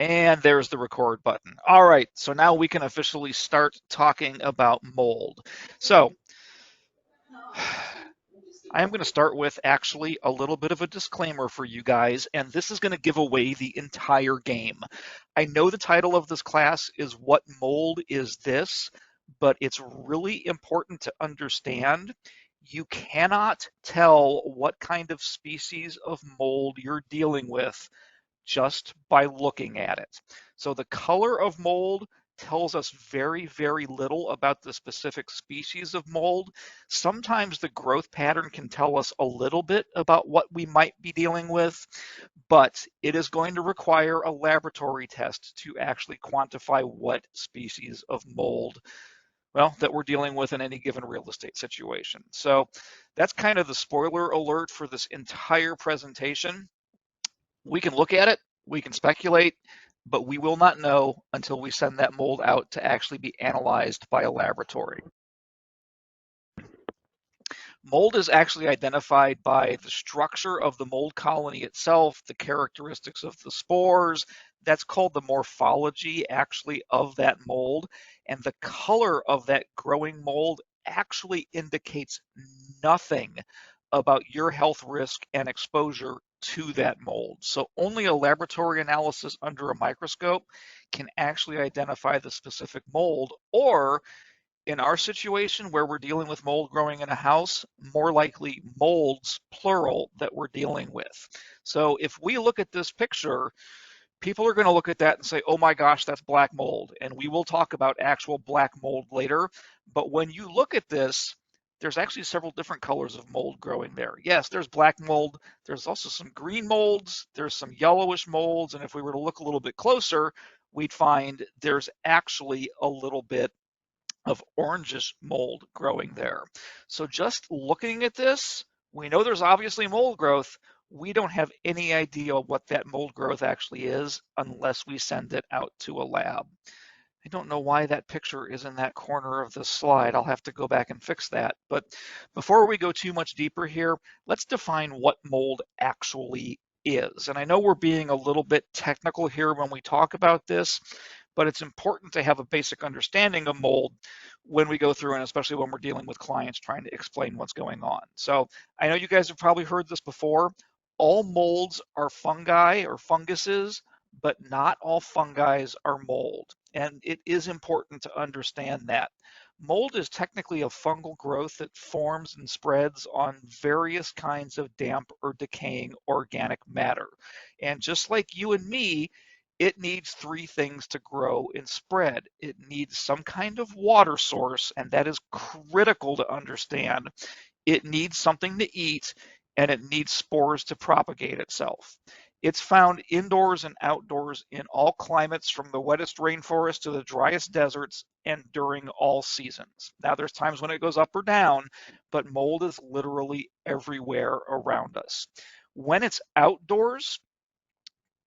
And there's the record button. All right, so now we can officially start talking about mold. So I am going to start with actually a little bit of a disclaimer for you guys, and this is going to give away the entire game. I know the title of this class is What Mold Is This? But it's really important to understand you cannot tell what kind of species of mold you're dealing with just by looking at it. So the color of mold tells us very, very little about the specific species of mold. Sometimes the growth pattern can tell us a little bit about what we might be dealing with, but it is going to require a laboratory test to actually quantify what species of mold, well, that we're dealing with in any given real estate situation. So that's kind of the spoiler alert for this entire presentation. We can look at it, we can speculate, but we will not know until we send that mold out to actually be analyzed by a laboratory. Mold is actually identified by the structure of the mold colony itself, the characteristics of the spores. That's called the morphology actually of that mold. And the color of that growing mold actually indicates nothing about your health risk and exposure to that mold. So only a laboratory analysis under a microscope can actually identify the specific mold, or in our situation where we're dealing with mold growing in a house, more likely molds, plural, that we're dealing with. So if we look at this picture, people are going to look at that and say, oh my gosh, that's black mold. And we will talk about actual black mold later. But when you look at this, there's actually several different colors of mold growing there. Yes, there's black mold. There's also some green molds. There's some yellowish molds. And if we were to look a little bit closer, we'd find there's actually a little bit of orangish mold growing there. So just looking at this, we know there's obviously mold growth. We don't have any idea what that mold growth actually is unless we send it out to a lab. I don't know why that picture is in that corner of the slide. I'll have to go back and fix that. But before we go too much deeper here, let's define what mold actually is. And I know we're being a little bit technical here when we talk about this, but it's important to have a basic understanding of mold when we go through, and especially when we're dealing with clients trying to explain what's going on. So I know you guys have probably heard this before. All molds are fungi or funguses, but not all fungi are mold. And it is important to understand that. Mold is technically a fungal growth that forms and spreads on various kinds of damp or decaying organic matter. And just like you and me, it needs three things to grow and spread. It needs some kind of water source, and that is critical to understand. It needs something to eat, and it needs spores to propagate itself. It's found indoors and outdoors in all climates, from the wettest rainforest to the driest deserts, and during all seasons. Now, there's times when it goes up or down, but mold is literally everywhere around us. When it's outdoors,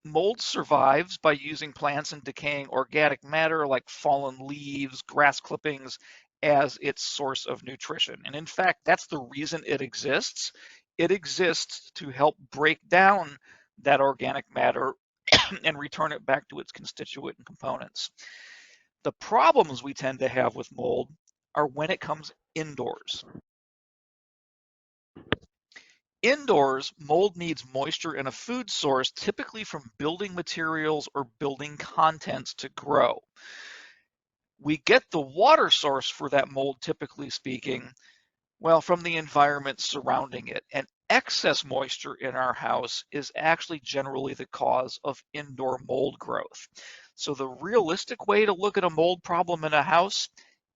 mold survives by using plants and decaying organic matter like fallen leaves, grass clippings as its source of nutrition. And in fact, that's the reason it exists. It exists to help break down that organic matter and return it back to its constituent components. The problems we tend to have with mold are when it comes indoors. Indoors, mold needs moisture and a food source, typically from building materials or building contents, to grow. We get the water source for that mold, typically speaking, well, from the environment surrounding it. And excess moisture in our house is actually generally the cause of indoor mold growth. So the realistic way to look at a mold problem in a house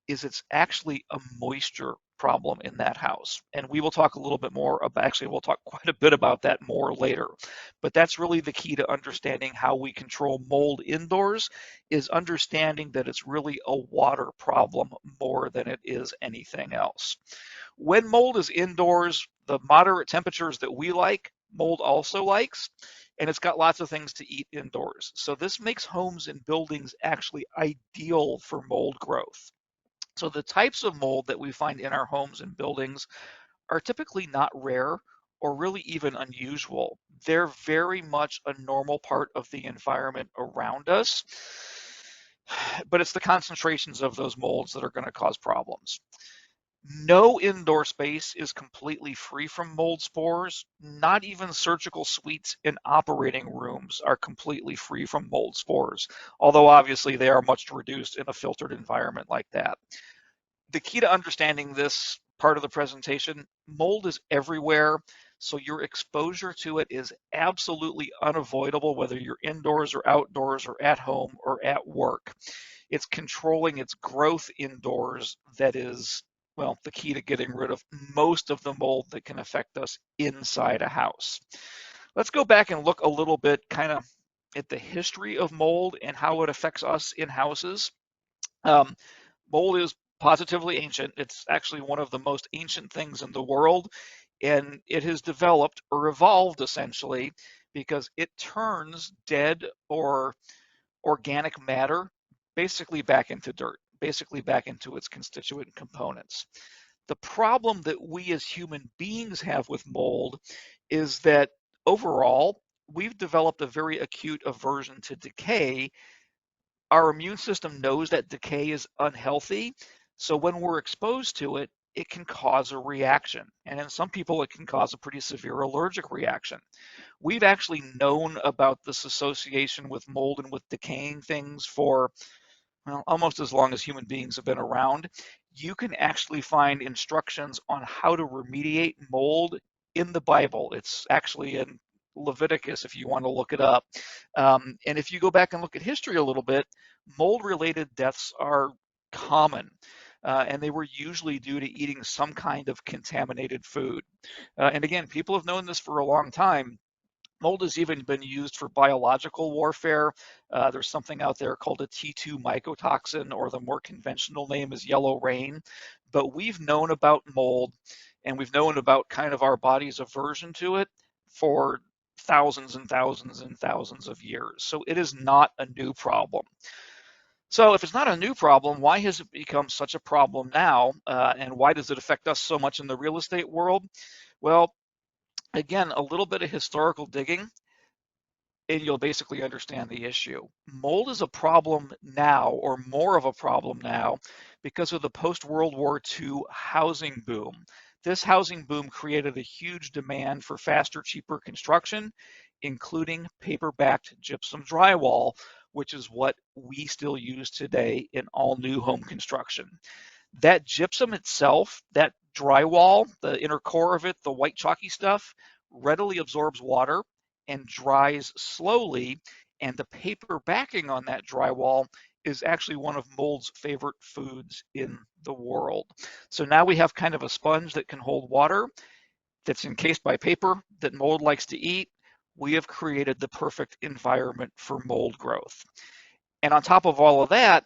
is it's actually a moisture problem in that house. And we will talk a little bit more about, actually, we'll talk quite a bit about that more later. But that's really the key to understanding how we control mold indoors, is understanding that it's really a water problem more than it is anything else. When mold is indoors, the moderate temperatures that we like, mold also likes, and it's got lots of things to eat indoors. So this makes homes and buildings actually ideal for mold growth. So the types of mold that we find in our homes and buildings are typically not rare or really even unusual. They're very much a normal part of the environment around us, but it's the concentrations of those molds that are going to cause problems. No indoor space is completely free from mold spores. Not even surgical suites in operating rooms are completely free from mold spores, although obviously they are much reduced in a filtered environment like that. The key to understanding this part of the presentation, mold is everywhere, so your exposure to it is absolutely unavoidable, whether you're indoors or outdoors or at home or at work. It's controlling its growth indoors that is, well, the key to getting rid of most of the mold that can affect us inside a house. Let's go back and look a little bit kind of at the history of mold and how it affects us in houses. Um, Mold is positively ancient. It's actually one of the most ancient things in the world, and it has developed or evolved essentially because it turns dead or organic matter basically back into dirt, basically back into its constituent components. The problem that we as human beings have with mold is that overall, we've developed a very acute aversion to decay. Our immune system knows that decay is unhealthy. So when we're exposed to it, it can cause a reaction. And in some people, it can cause a pretty severe allergic reaction. We've actually known about this association with mold and with decaying things for, well, almost as long as human beings have been around. You can actually find instructions on how to remediate mold in the Bible. It's actually in Leviticus if you want to look it up. And if you go back and look at history a little bit, mold-related deaths are common. And they were usually due to eating some kind of contaminated food. And again, people have known this for a long time. Mold has even been used for biological warfare. There's something out there called a T2 mycotoxin, or the more conventional name is yellow rain. But we've known about mold, and we've known about kind of our body's aversion to it for thousands and thousands and thousands of years. So it is not a new problem. So if it's not a new problem, why has it become such a problem now? And why does it affect us so much in the real estate world? Well, again, a little bit of historical digging and you'll basically understand the issue. Mold is a problem now, or more of a problem now, because of the post-World War II housing boom. This housing boom created a huge demand for faster, cheaper construction, including paper-backed gypsum drywall, which is what we still use today in all new home construction. That gypsum itself, that drywall, the inner core of it, the white chalky stuff, readily absorbs water and dries slowly, and the paper backing on that drywall is actually one of mold's favorite foods in the world. So now we have kind of a sponge that can hold water that's encased by paper that mold likes to eat. We have created the perfect environment for mold growth. And on top of all of that,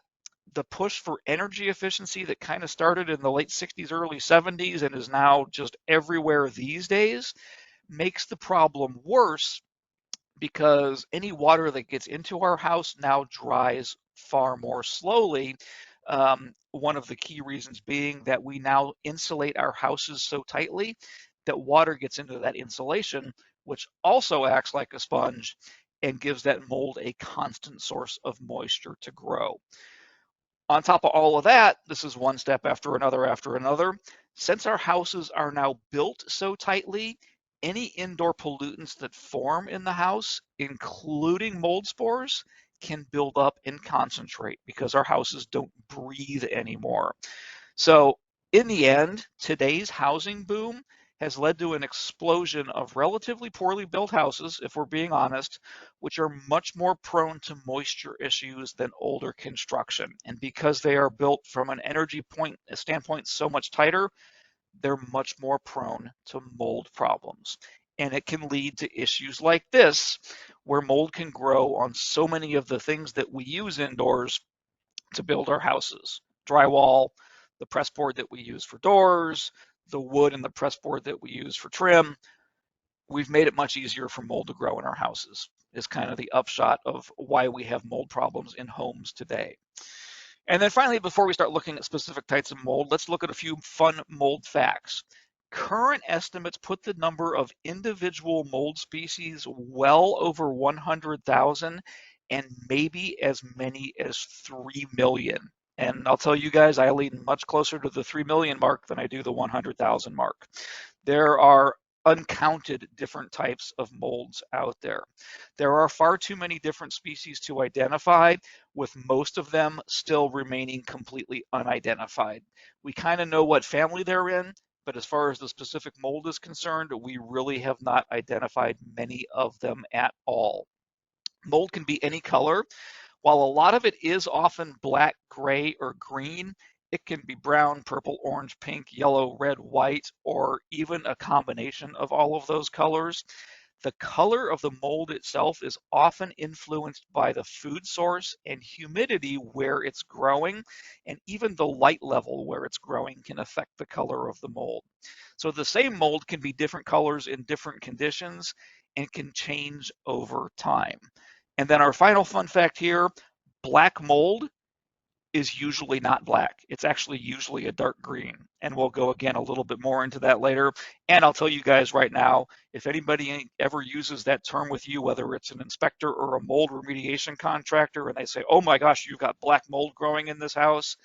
the push for energy efficiency that kind of started in the late 60s, early 70s, and is now just everywhere these days makes the problem worse because any water that gets into our house now dries far more slowly. One of the key reasons being that we now insulate our houses so tightly that water gets into that insulation, which also acts like a sponge and gives that mold a constant source of moisture to grow. On top of all of that, this is one step after another after another. Since our houses are now built so tightly, any indoor pollutants that form in the house, including mold spores, can build up and concentrate because our houses don't breathe anymore. So in the end, today's housing boom has led to an explosion of relatively poorly built houses, if we're being honest, which are much more prone to moisture issues than older construction. And because they are built from an energy standpoint so much tighter, they're much more prone to mold problems. And it can lead to issues like this, where mold can grow on so many of the things that we use indoors to build our houses. Drywall, the press board that we use for doors, the wood and the press board that we use for trim. We've made it much easier for mold to grow in our houses, is kind of the upshot of why we have mold problems in homes today. And then finally, before we start looking at specific types of mold, let's look at a few fun mold facts. Current estimates put the number of individual mold species well over 100,000 and maybe as many as 3 million. And I'll tell you guys, I lean much closer to the 3 million mark than I do the 100,000 mark. There are uncounted different types of molds out there. There are far too many different species to identify, with most of them still remaining completely unidentified. We kind of know what family they're in, but as far as the specific mold is concerned, we really have not identified many of them at all. Mold can be any color. While a lot of it is often black, gray, or green, it can be brown, purple, orange, pink, yellow, red, white, or even a combination of all of those colors. The color of the mold itself is often influenced by the food source and humidity where it's growing, and even the light level where it's growing can affect the color of the mold. So the same mold can be different colors in different conditions and can change over time. And then our final fun fact here, black mold is usually not black. It's actually usually a dark green. And we'll go again a little bit more into that later. And I'll tell you guys right now, if anybody ever uses that term with you, whether it's an inspector or a mold remediation contractor, and they say, oh my gosh, you've got black mold growing in this house,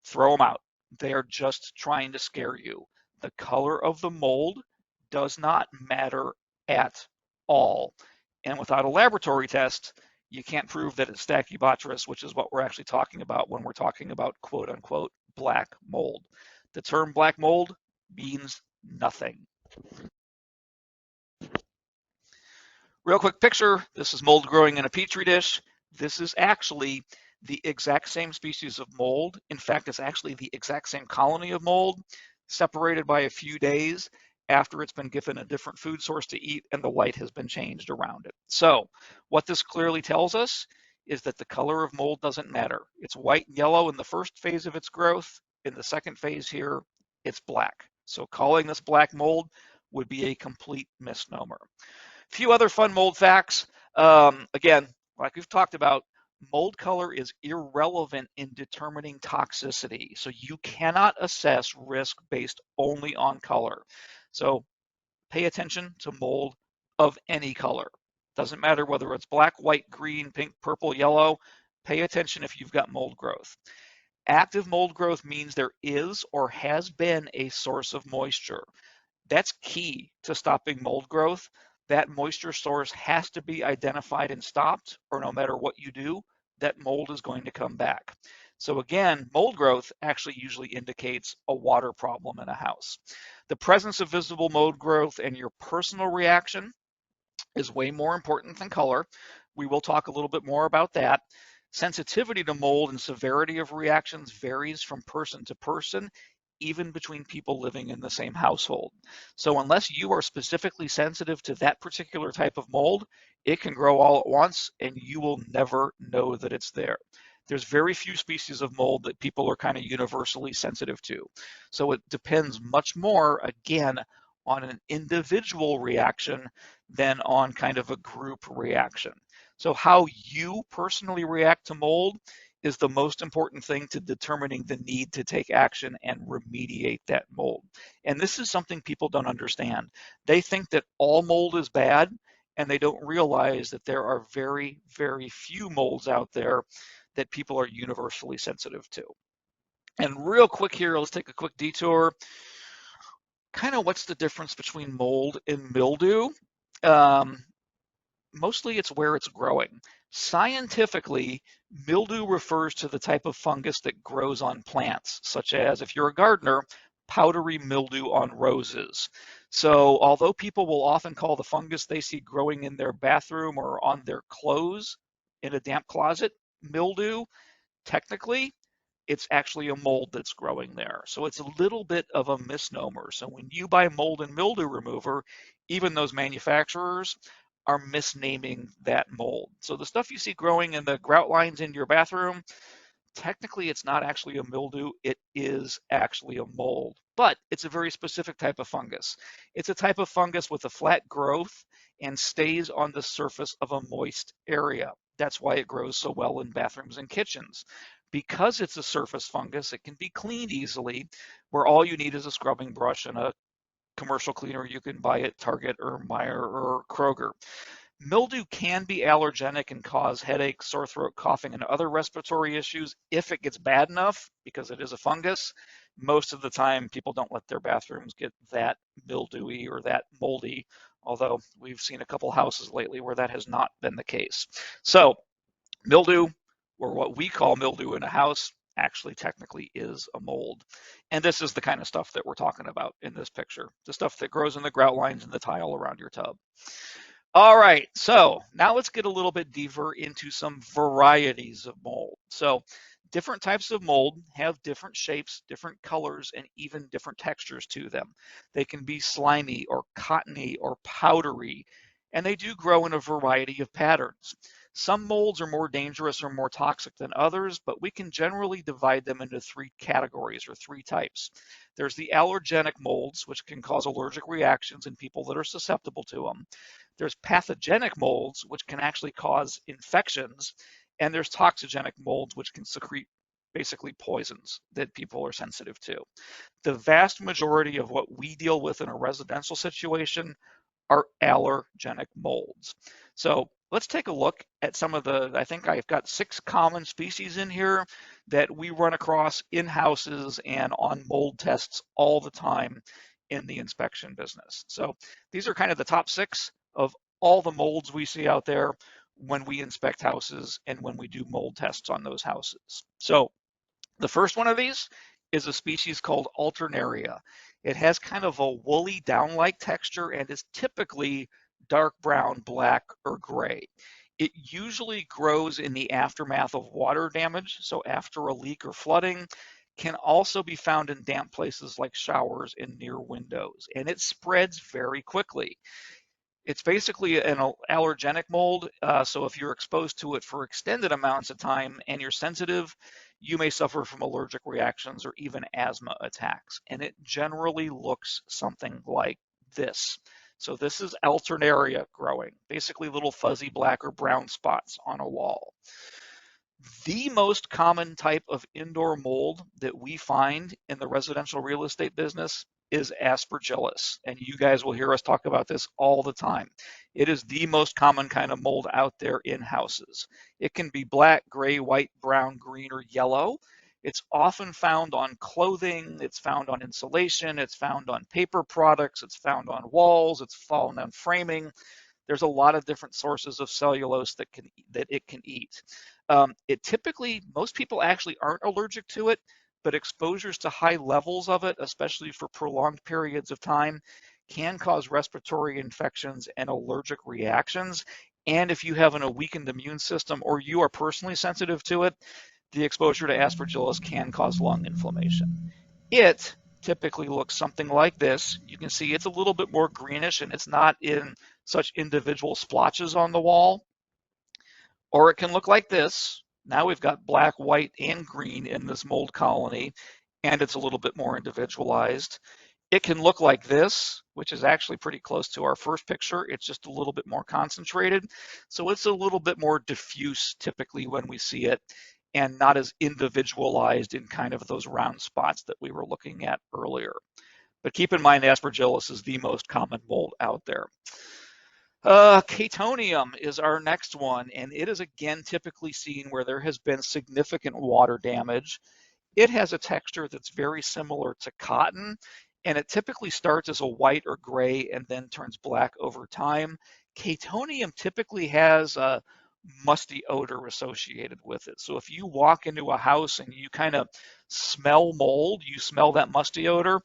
throw them out. They are just trying to scare you. The color of the mold does not matter at all. And without a laboratory test, you can't prove that it's Stachybotrys, which is what we're actually talking about when we're talking about quote unquote black mold. The term black mold means nothing. Real quick picture, this is mold growing in a petri dish. This is actually the exact same species of mold. In fact, it's actually the exact same colony of mold, separated by a few days after it's been given a different food source to eat and the light has been changed around it. So what this clearly tells us is that the color of mold doesn't matter. It's white and yellow in the first phase of its growth. In the second phase here, it's black. So calling this black mold would be a complete misnomer. A few other fun mold facts. Again, like we've talked about, mold color is irrelevant in determining toxicity. So you cannot assess risk based only on color. So pay attention to mold of any color. Doesn't matter whether it's black, white, green, pink, purple, yellow. Pay attention if you've got mold growth. Active mold growth means there is or has been a source of moisture. That's key to stopping mold growth. That moisture source has to be identified and stopped, or no matter what you do, that mold is going to come back. So again, mold growth actually usually indicates a water problem in a house. The presence of visible mold growth and your personal reaction is way more important than color. We will talk a little bit more about that. Sensitivity to mold and severity of reactions varies from person to person, even between people living in the same household. So unless you are specifically sensitive to that particular type of mold, it can grow all at once and you will never know that it's there. There's very few species of mold that people are kind of universally sensitive to. So it depends much more, again, on an individual reaction than on kind of a group reaction. So how you personally react to mold is the most important thing to determining the need to take action and remediate that mold. And this is something people don't understand. They think that all mold is bad, and they don't realize that there are very, very few molds out there that people are universally sensitive to. And real quick here, let's take a quick detour. Kind of what's the difference between mold and mildew? Mostly it's where it's growing. Scientifically, mildew refers to the type of fungus that grows on plants, such as, if you're a gardener, powdery mildew on roses. So although people will often call the fungus they see growing in their bathroom or on their clothes in a damp closet mildew, technically it's actually a mold that's growing there. So it's a little bit of a misnomer. So when you buy mold and mildew remover, even those manufacturers are misnaming that mold. So the stuff you see growing in the grout lines in your bathroom, technically it's not actually a mildew, it is actually a mold, but it's a very specific type of fungus. It's a type of fungus with a flat growth and stays on the surface of a moist area. That's why it grows so well in bathrooms and kitchens. Because it's a surface fungus, it can be cleaned easily, where all you need is a scrubbing brush and a commercial cleaner you can buy at Target or Meijer or Kroger. Mildew can be allergenic and cause headaches, sore throat, coughing, and other respiratory issues if it gets bad enough, because it is a fungus. Most of the time, people don't let their bathrooms get that mildewy or that moldy, although we've seen a couple houses lately where that has not been the case. So mildew, or what we call mildew in a house, actually technically is a mold. And this is the kind of stuff that we're talking about in this picture, the stuff that grows in the grout lines and the tile around your tub. All right, so now let's get a little bit deeper into some varieties of mold. So different types of mold have different shapes, different colors, and even different textures to them. They can be slimy or cottony or powdery, and they do grow in a variety of patterns. Some molds are more dangerous or more toxic than others, but we can generally divide them into three categories or three types. There's the allergenic molds, which can cause allergic reactions in people that are susceptible to them. There's pathogenic molds, which can actually cause infections, and there's toxigenic molds, which can secrete basically poisons that people are sensitive to. The vast majority of what we deal with in a residential situation are allergenic molds. So let's take a look at some of the, I think I've got 6 common species in here that we run across in houses and on mold tests all the time in the inspection business. So these are kind of the top 6 of all the molds we see out there when we inspect houses and when we do mold tests on those houses. So the first one of these is a species called Alternaria. It has kind of a woolly down-like texture and is typically dark brown, black, or gray. It usually grows in the aftermath of water damage, so after a leak or flooding, can also be found in damp places like showers and near windows, and it spreads very quickly. It's basically an allergenic mold, so if you're exposed to it for extended amounts of time and you're sensitive, you may suffer from allergic reactions or even asthma attacks. And it generally looks something like this. So this is Alternaria growing, basically little fuzzy black or brown spots on a wall. The most common type of indoor mold that we find in the residential real estate business is Aspergillus. And you guys will hear us talk about this all the time. It is the most common kind of mold out there in houses. It can be black, gray, white, brown, green, or yellow. It's often found on clothing, it's found on insulation, it's found on paper products, it's found on walls, it's found on framing. There's a lot of different sources of cellulose that it can eat. It typically, most people actually aren't allergic to it, but exposures to high levels of it, especially for prolonged periods of time, can cause respiratory infections and allergic reactions. And if you have a weakened immune system or you are personally sensitive to it, the exposure to Aspergillus can cause lung inflammation. It typically looks something like this. You can see it's a little bit more greenish and it's not in such individual splotches on the wall. Or it can look like this. Now we've got black, white, and green in this mold colony, and it's a little bit more individualized. It can look like this, which is actually pretty close to our first picture. It's just a little bit more concentrated. So it's a little bit more diffuse typically when we see it, and not as individualized in kind of those round spots that we were looking at earlier. But keep in mind, Aspergillus is the most common mold out there. Chaetomium is our next one, and it is again typically seen where there has been significant water damage. It has a texture that's very similar to cotton, and it typically starts as a white or gray and then turns black over time. Chaetomium typically has a musty odor associated with it. So if you walk into a house and you kind of smell mold, you smell that musty odor,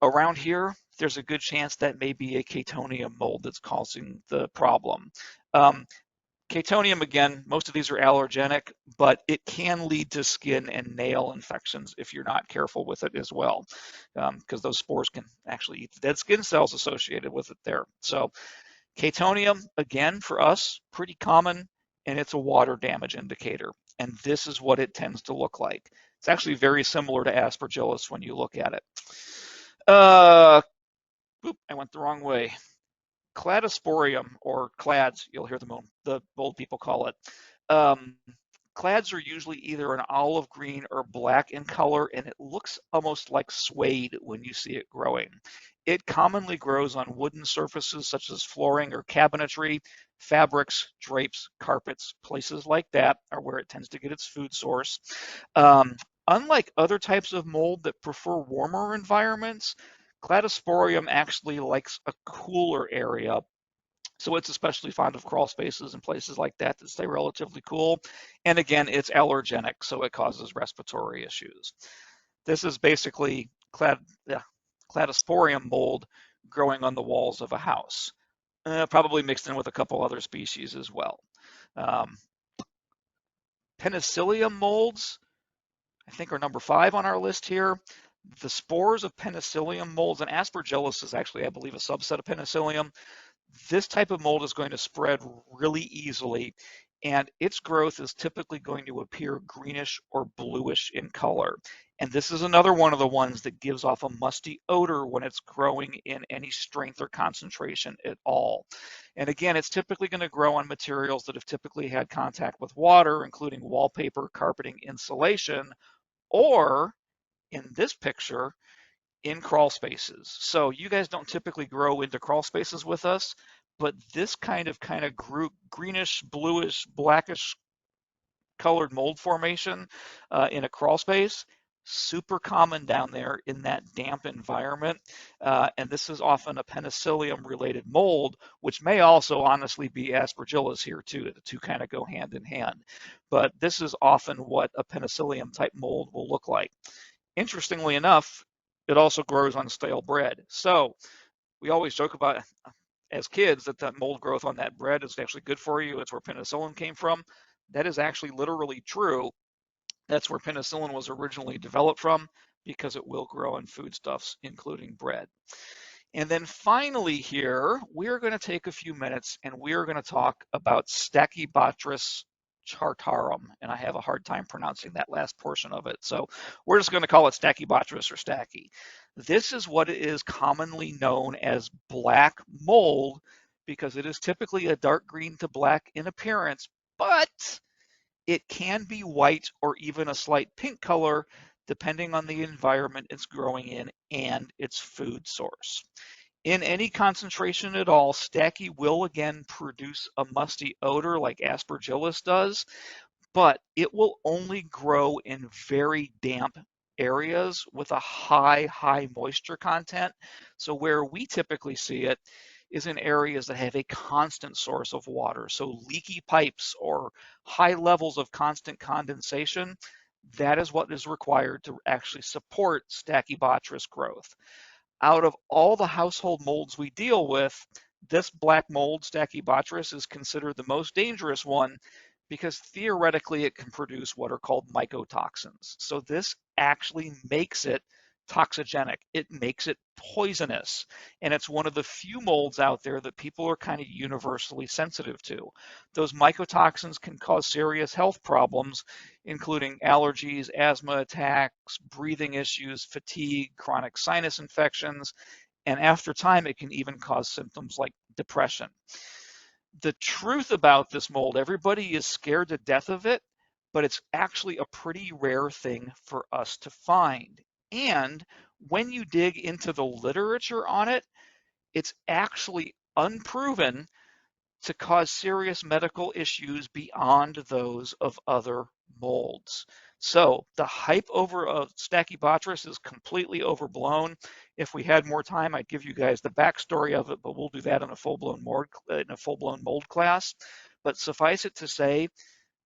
around here, there's a good chance that may be a Chaetomium mold that's causing the problem. Chaetomium, again, most of these are allergenic, but it can lead to skin and nail infections if you're not careful with it as well, because those spores can actually eat the dead skin cells associated with it there. So Chaetomium, again, for us, pretty common, and it's a water damage indicator. And this is what it tends to look like. It's actually very similar to Aspergillus when you look at it. I went the wrong way. Cladosporium, or clads, you'll hear the old people call it. Clads are usually either an olive green or black in color, and it looks almost like suede when you see it growing. It commonly grows on wooden surfaces such as flooring or cabinetry, fabrics, drapes, carpets, places like that are where it tends to get its food source. Um, Unlike other types of mold that prefer warmer environments, Cladosporium actually likes a cooler area. So it's especially fond of crawl spaces and places like that that stay relatively cool. And again, it's allergenic, so it causes respiratory issues. This is basically Cladosporium mold growing on the walls of a house, probably mixed in with a couple other species as well. Um, Penicillium molds, I think, are number 5 on our list here. The spores of Penicillium molds, and Aspergillus is actually, I believe, a subset of Penicillium. This type of mold is going to spread really easily, and its growth is typically going to appear greenish or bluish in color. And this is another one of the ones that gives off a musty odor when it's growing in any strength or concentration at all. And again, it's typically going to grow on materials that have typically had contact with water, including wallpaper, carpeting, insulation, or in this picture, in crawl spaces. So you guys don't typically grow into crawl spaces with us, but this kind of greenish, bluish, blackish colored mold formation in a crawl space, super common down there in that damp environment. And this is often a penicillium related mold, which may also honestly be Aspergillus here too. The two kind of go hand in hand. But this is often what a penicillium type mold will look like. Interestingly enough, it also grows on stale bread. So we always joke about as kids that mold growth on that bread is actually good for you. It's where penicillin came from. That is actually literally true. That's where penicillin was originally developed from because it will grow in foodstuffs, including bread. And then finally here, we're going to take a few minutes and we're going to talk about Stachybotrys chartarum. And I have a hard time pronouncing that last portion of it. So we're just going to call it Stachybotrys or Stacky. This is what is commonly known as black mold because it is typically a dark green to black in appearance, but it can be white or even a slight pink color depending on the environment it's growing in and its food source. In any concentration at all, Stachy will again produce a musty odor like Aspergillus does, but it will only grow in very damp areas with a high moisture content. So where we typically see it is in areas that have a constant source of water. So leaky pipes or high levels of constant condensation, that is what is required to actually support Stachybotrys growth. Out of all the household molds we deal with, this black mold, Stachybotrys, is considered the most dangerous one because theoretically it can produce what are called mycotoxins. So this actually makes it toxigenic. It makes it poisonous. And it's one of the few molds out there that people are kind of universally sensitive to. Those mycotoxins can cause serious health problems, including allergies, asthma attacks, breathing issues, fatigue, chronic sinus infections, and after time, it can even cause symptoms like depression. The truth about this mold, everybody is scared to death of it, but it's actually a pretty rare thing for us to find. And when you dig into the literature on it, it's actually unproven to cause serious medical issues beyond those of other molds. So the hype over Stachybotrys is completely overblown. If we had more time, I'd give you guys the backstory of it, but we'll do that in a full-blown mold class. But suffice it to say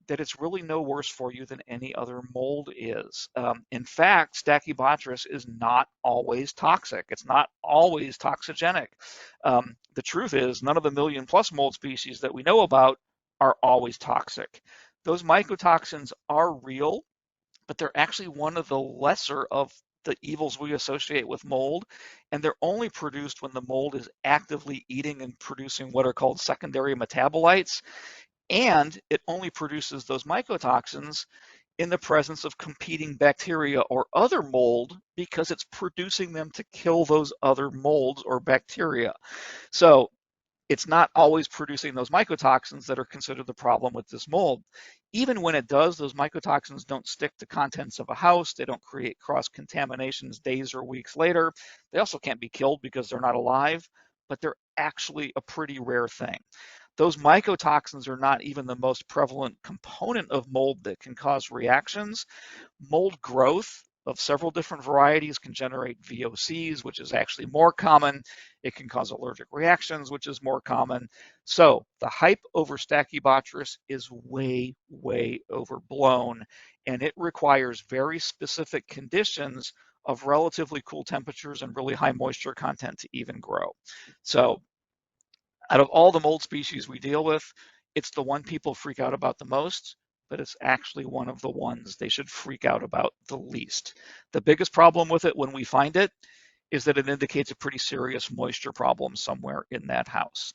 that it's really no worse for you than any other mold is. In fact, Stachybotrys is not always toxic. It's not always toxigenic. The truth is, none of the million-plus mold species that we know about are always toxic. Those mycotoxins are real, but they're actually one of the lesser of the evils we associate with mold, and they're only produced when the mold is actively eating and producing what are called secondary metabolites, and it only produces those mycotoxins in the presence of competing bacteria or other mold because it's producing them to kill those other molds or bacteria. So it's not always producing those mycotoxins that are considered the problem with this mold. Even when it does, those mycotoxins don't stick to contents of a house. They don't create cross-contaminations days or weeks later. They also can't be killed because they're not alive, but they're actually a pretty rare thing. Those mycotoxins are not even the most prevalent component of mold that can cause reactions. Mold growth of several different varieties can generate VOCs, which is actually more common. It can cause allergic reactions, which is more common. So the hype over Stachybotrys is way, way overblown, and it requires very specific conditions of relatively cool temperatures and really high moisture content to even grow. So out of all the mold species we deal with, it's the one people freak out about the most, but it's actually one of the ones they should freak out about the least. The biggest problem with it when we find it is that it indicates a pretty serious moisture problem somewhere in that house.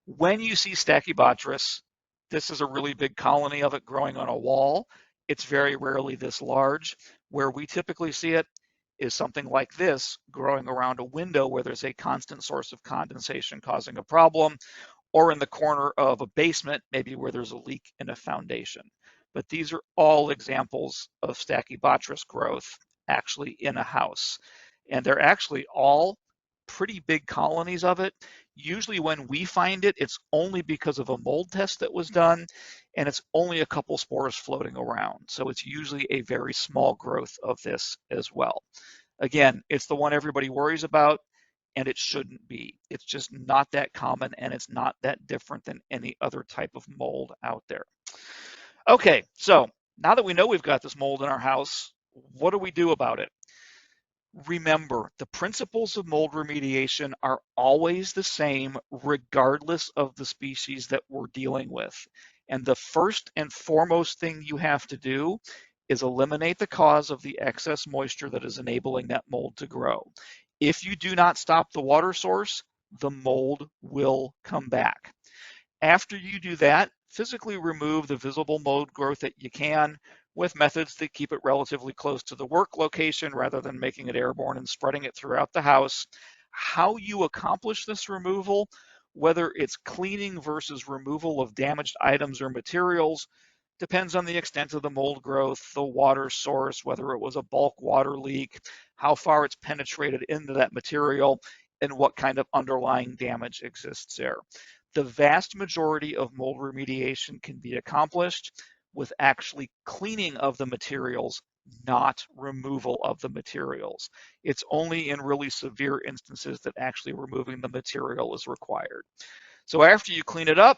When you see Stachybotrys, this is a really big colony of it growing on a wall. It's very rarely this large. Where we typically see it is something like this growing around a window where there's a constant source of condensation causing a problem, or in the corner of a basement, maybe where there's a leak in a foundation. But these are all examples of Stachybotrys growth actually in a house. And they're actually all pretty big colonies of it. Usually when we find it, it's only because of a mold test that was done, and it's only a couple spores floating around. So it's usually a very small growth of this as well. Again, it's the one everybody worries about, and it shouldn't be. It's just not that common, and it's not that different than any other type of mold out there. Okay, so now that we know we've got this mold in our house, what do we do about it? Remember, the principles of mold remediation are always the same regardless of the species that we're dealing with. And the first and foremost thing you have to do is eliminate the cause of the excess moisture that is enabling that mold to grow. If you do not stop the water source, the mold will come back. After you do that, physically remove the visible mold growth that you can with methods that keep it relatively close to the work location rather than making it airborne and spreading it throughout the house. How you accomplish this removal, whether it's cleaning versus removal of damaged items or materials, depends on the extent of the mold growth, the water source, whether it was a bulk water leak, how far it's penetrated into that material, and what kind of underlying damage exists there. The vast majority of mold remediation can be accomplished with actually cleaning of the materials, not removal of the materials. It's only in really severe instances that actually removing the material is required. So after you clean it up,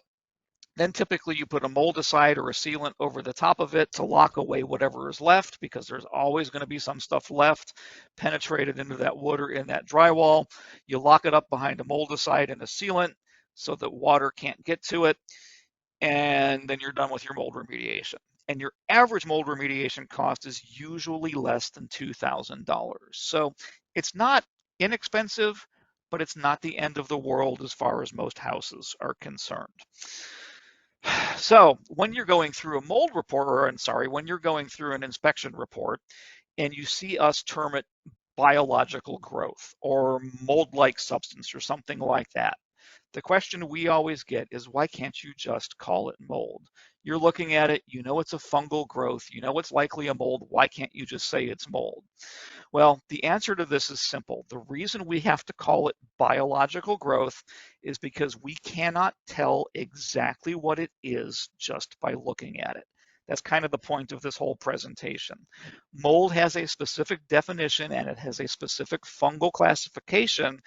then typically you put a moldicide or a sealant over the top of it to lock away whatever is left, because there's always going to be some stuff left penetrated into that wood or in that drywall. You lock it up behind a moldicide and a sealant so that water can't get to it, and then you're done with your mold remediation. And your average mold remediation cost is usually less than $2,000. So it's not inexpensive, but it's not the end of the world as far as most houses are concerned. So when you're going through a mold report, when you're going through an inspection report and you see us term it biological growth or mold-like substance or something like that, the question we always get is, why can't you just call it mold? You're looking at it, you know it's a fungal growth, you know it's likely a mold, why can't you just say it's mold? Well, the answer to this is simple. The reason we have to call it biological growth is because we cannot tell exactly what it is just by looking at it. That's kind of the point of this whole presentation. Mold has a specific definition and it has a specific fungal classification,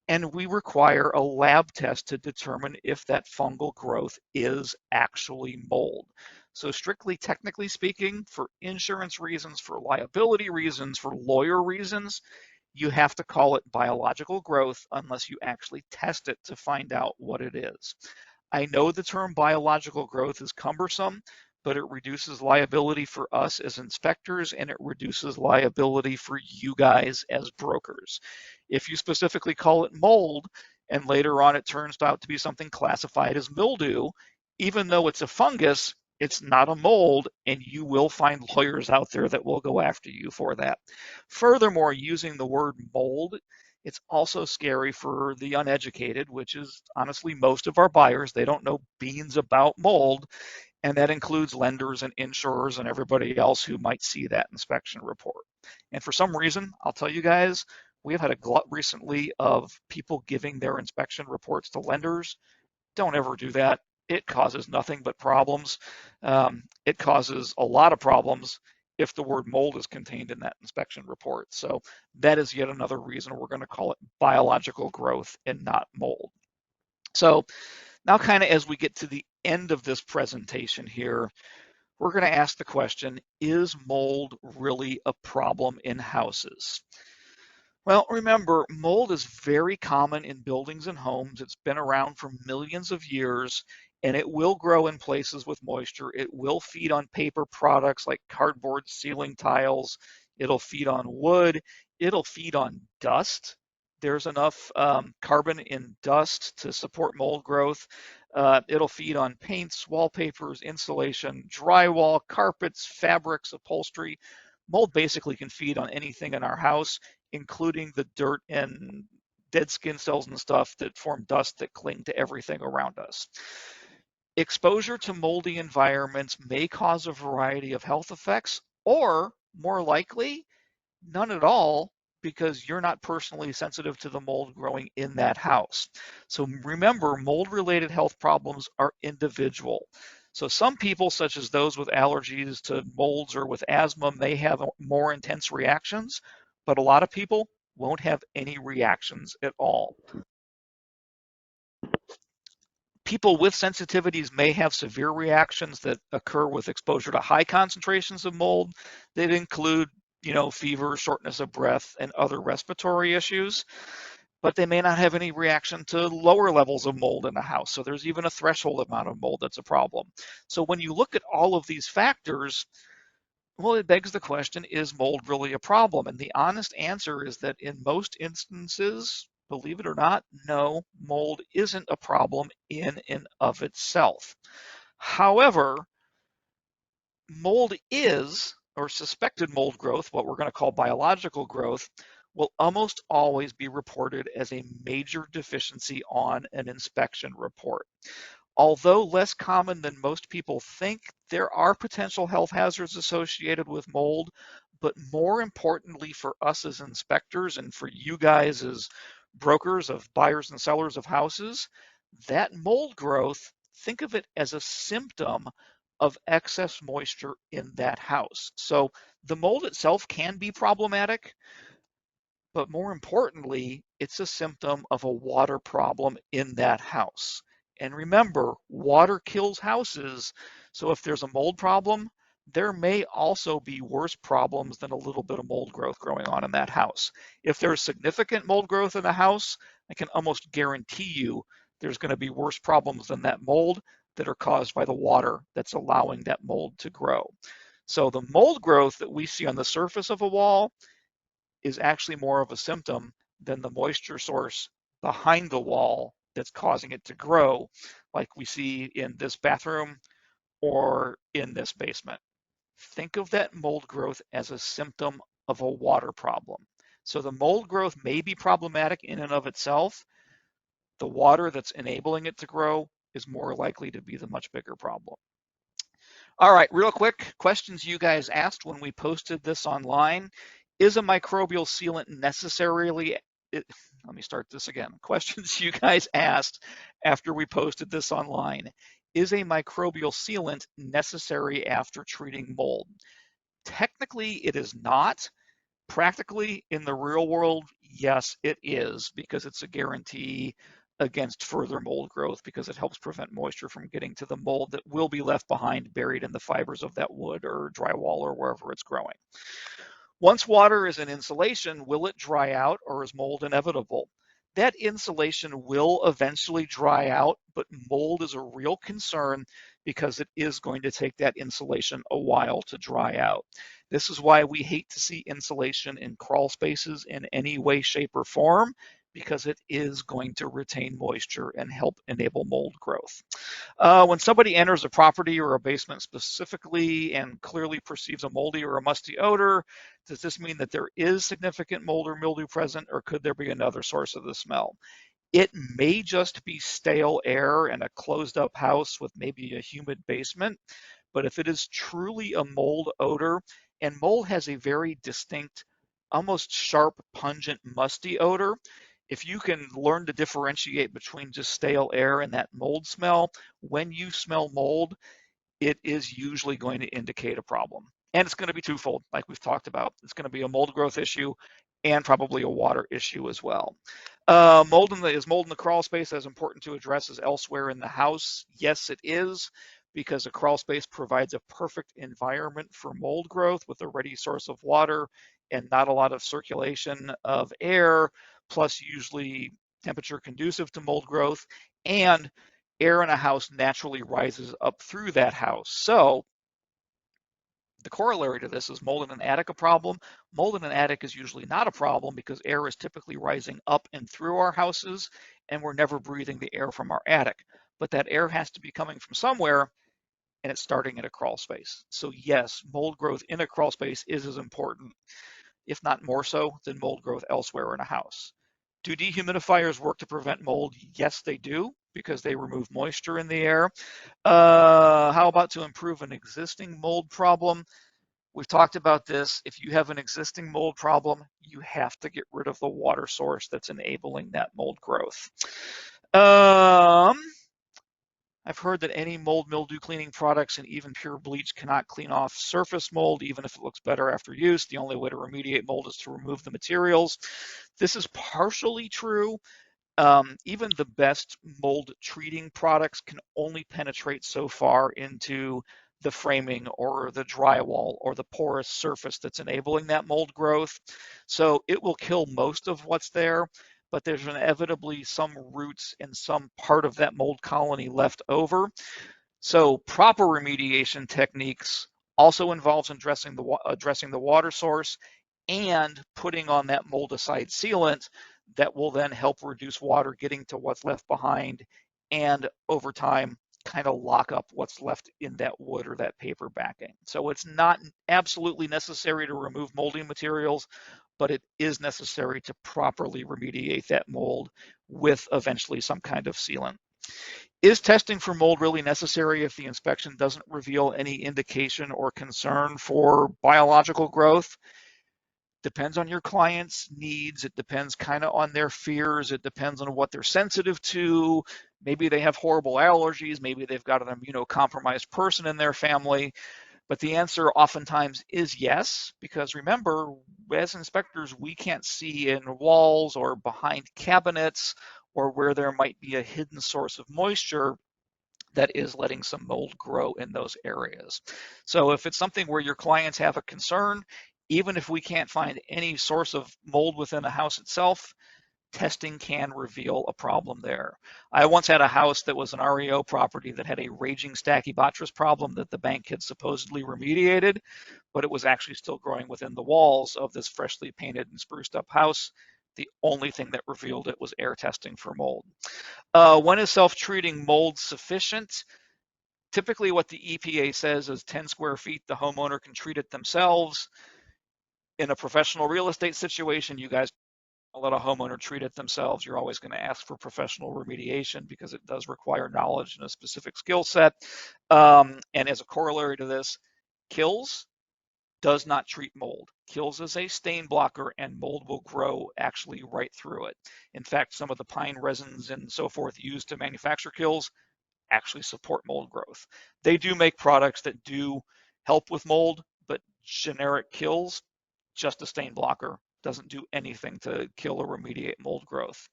and we require a lab test to determine if that fungal growth is actually mold. So strictly technically speaking, for insurance reasons, for liability reasons, for lawyer reasons, you have to call it biological growth unless you actually test it to find out what it is. I know the term biological growth is cumbersome, but it reduces liability for us as inspectors and it reduces liability for you guys as brokers. If you specifically call it mold and later on it turns out to be something classified as mildew, even though it's a fungus, it's not a mold, and you will find lawyers out there that will go after you for that. Furthermore, using the word mold It's also scary for the uneducated, which is honestly most of our buyers. They don't know beans about mold, and that includes lenders and insurers and everybody else who might see that inspection report. And for some reason, I'll tell you guys, we've had a glut recently of people giving their inspection reports to lenders. Don't ever do that. It causes nothing but problems. It causes a lot of problems if the word mold is contained in that inspection report. So that is yet another reason we're going to call it biological growth and not mold. So now, kind of as we get to the end of this presentation here, we're going to ask the question, is mold really a problem in houses? Well, remember, mold is very common in buildings and homes. It's been around for millions of years, and it will grow in places with moisture. It will feed on paper products like cardboard ceiling tiles. It'll feed on wood. It'll feed on dust. There's enough carbon in dust to support mold growth. It'll feed on paints, wallpapers, insulation, drywall, carpets, fabrics, upholstery. Mold basically can feed on anything in our house, including the dirt and dead skin cells and stuff that form dust that cling to everything around us. Exposure to moldy environments may cause a variety of health effects, or more likely, none at all, because you're not personally sensitive to the mold growing in that house. So remember, mold-related health problems are individual. So some people, such as those with allergies to molds or with asthma, may have more intense reactions, but a lot of people won't have any reactions at all. People with sensitivities may have severe reactions that occur with exposure to high concentrations of mold that include, fever, shortness of breath, and other respiratory issues, but they may not have any reaction to lower levels of mold in the house. So there's even a threshold amount of mold that's a problem. So when you look at all of these factors, well, it begs the question, is mold really a problem? And the honest answer is that in most instances, believe it or not, no, mold isn't a problem in and of itself. However, mold is, or suspected mold growth, what we're going to call biological growth, will almost always be reported as a major deficiency on an inspection report. Although less common than most people think, there are potential health hazards associated with mold, but more importantly for us as inspectors and for you guys as brokers of buyers and sellers of houses, that mold growth, think of it as a symptom of excess moisture in that house. So the mold itself can be problematic, but more importantly, it's a symptom of a water problem in that house. And remember, water kills houses. So if there's a mold problem, there may also be worse problems than a little bit of mold growth growing on in that house. If there's significant mold growth in the house, I can almost guarantee you there's going to be worse problems than that mold that are caused by the water that's allowing that mold to grow. So the mold growth that we see on the surface of a wall is actually more of a symptom than the moisture source behind the wall that's causing it to grow, like we see in this bathroom or in this basement. Think of that mold growth as a symptom of a water problem. So the mold growth may be problematic in and of itself. The water that's enabling it to grow is more likely to be the much bigger problem. All right, real quick, questions you guys asked when we posted this online. Is a microbial sealant necessarily, let me start this again. Questions you guys asked after we posted this online. Is a microbial sealant necessary after treating mold? Technically, it is not. Practically, in the real world, yes, it is, because it's a guarantee against further mold growth, because it helps prevent moisture from getting to the mold that will be left behind buried in the fibers of that wood or drywall or wherever it's growing. Once water is in insulation, will it dry out, or is mold inevitable? That insulation will eventually dry out, but mold is a real concern because it is going to take that insulation a while to dry out. This is why we hate to see insulation in crawl spaces in any way, shape, or form, because it is going to retain moisture and help enable mold growth. When somebody enters a property or a basement specifically and clearly perceives a moldy or a musty odor, does this mean that there is significant mold or mildew present, or could there be another source of the smell? It may just be stale air in a closed up house with maybe a humid basement, but if it is truly a mold odor, and mold has a very distinct, almost sharp, pungent, musty odor, if you can learn to differentiate between just stale air and that mold smell, when you smell mold, it is usually going to indicate a problem. And it's going to be twofold, like we've talked about. It's going to be a mold growth issue and probably a water issue as well. Is mold in the crawl space as important to address as elsewhere in the house? Yes, it is, because a crawl space provides a perfect environment for mold growth with a ready source of water and not a lot of circulation of air, plus usually temperature conducive to mold growth. And air in a house naturally rises up through that house. So the corollary to this is mold in an attic a problem. Mold in an attic is usually not a problem because air is typically rising up and through our houses, and we're never breathing the air from our attic. But that air has to be coming from somewhere, and it's starting in a crawl space. So yes, mold growth in a crawl space is as important, if not more so, than mold growth elsewhere in a house. Do dehumidifiers work to prevent mold? Yes, they do, because they remove moisture in the air. How about to improve an existing mold problem? We've talked about this. If you have an existing mold problem, you have to get rid of the water source that's enabling that mold growth. I've heard that any mold mildew cleaning products and even pure bleach cannot clean off surface mold, even if it looks better after use. The only way to remediate mold is to remove the materials. This is partially true. Even the best mold treating products can only penetrate so far into the framing or the drywall or the porous surface that's enabling that mold growth. So it will kill most of what's there, but there's inevitably some roots in some part of that mold colony left over. So proper remediation techniques also involves addressing the water source and putting on that moldicide sealant that will then help reduce water getting to what's left behind, and over time kind of lock up what's left in that wood or that paper backing. So it's not absolutely necessary to remove molding materials, but it is necessary to properly remediate that mold with eventually some kind of sealant. Is testing for mold really necessary if the inspection doesn't reveal any indication or concern for biological growth? Depends on your client's needs. It depends kind of on their fears. It depends on what they're sensitive to. Maybe they have horrible allergies. Maybe they've got an immunocompromised person in their family. But the answer oftentimes is yes, because remember, as inspectors, we can't see in walls or behind cabinets or where there might be a hidden source of moisture that is letting some mold grow in those areas. So if it's something where your clients have a concern, even if we can't find any source of mold within a house itself, testing can reveal a problem there. I once had a house that was an REO property that had a raging Stachybotrys problem that the bank had supposedly remediated, but it was actually still growing within the walls of this freshly painted and spruced up house. The only thing that revealed it was air testing for mold. When is self-treating mold sufficient? Typically what the EPA says is 10 square feet, the homeowner can treat it themselves. In a professional real estate situation, you guys let a homeowner treat it themselves. You're always going to ask for professional remediation because it does require knowledge and a specific skill set. And as a corollary to this, Kills does not treat mold. Kills is a stain blocker, and mold will grow actually right through it. In fact, some of the pine resins and so forth used to manufacture Kills actually support mold growth. They do make products that do help with mold, but generic Kills, just a stain blocker, doesn't do anything to kill or remediate mold growth.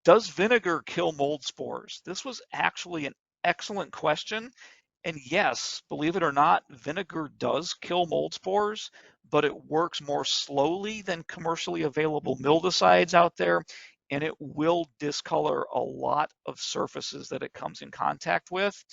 Does vinegar kill mold spores? This was actually an excellent question. And yes, believe it or not, vinegar does kill mold spores, but it works more slowly than commercially available mildicides out there, and it will discolor a lot of surfaces that it comes in contact with.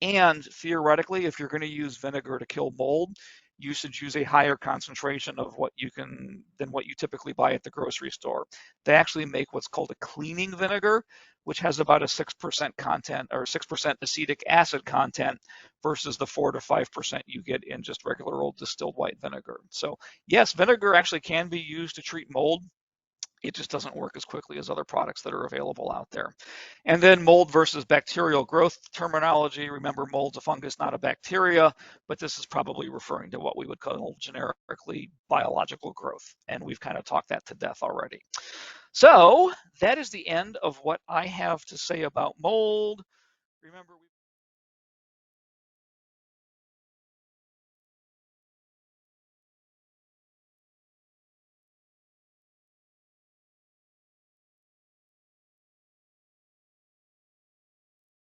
And theoretically, if you're going to use vinegar to kill mold, usage use a higher concentration of than what you typically buy at the grocery store. They actually make what's called a cleaning vinegar, which has about a 6% content or 6% acetic acid content versus the 4 to 5% you get in just regular old distilled white vinegar. So yes, vinegar actually can be used to treat mold. It just doesn't work as quickly as other products that are available out there. And then mold versus bacterial growth terminology. Remember, mold's a fungus, not a bacteria, but this is probably referring to what we would call generically biological growth. And we've kind of talked that to death already. So that is the end of what I have to say about mold. Remember,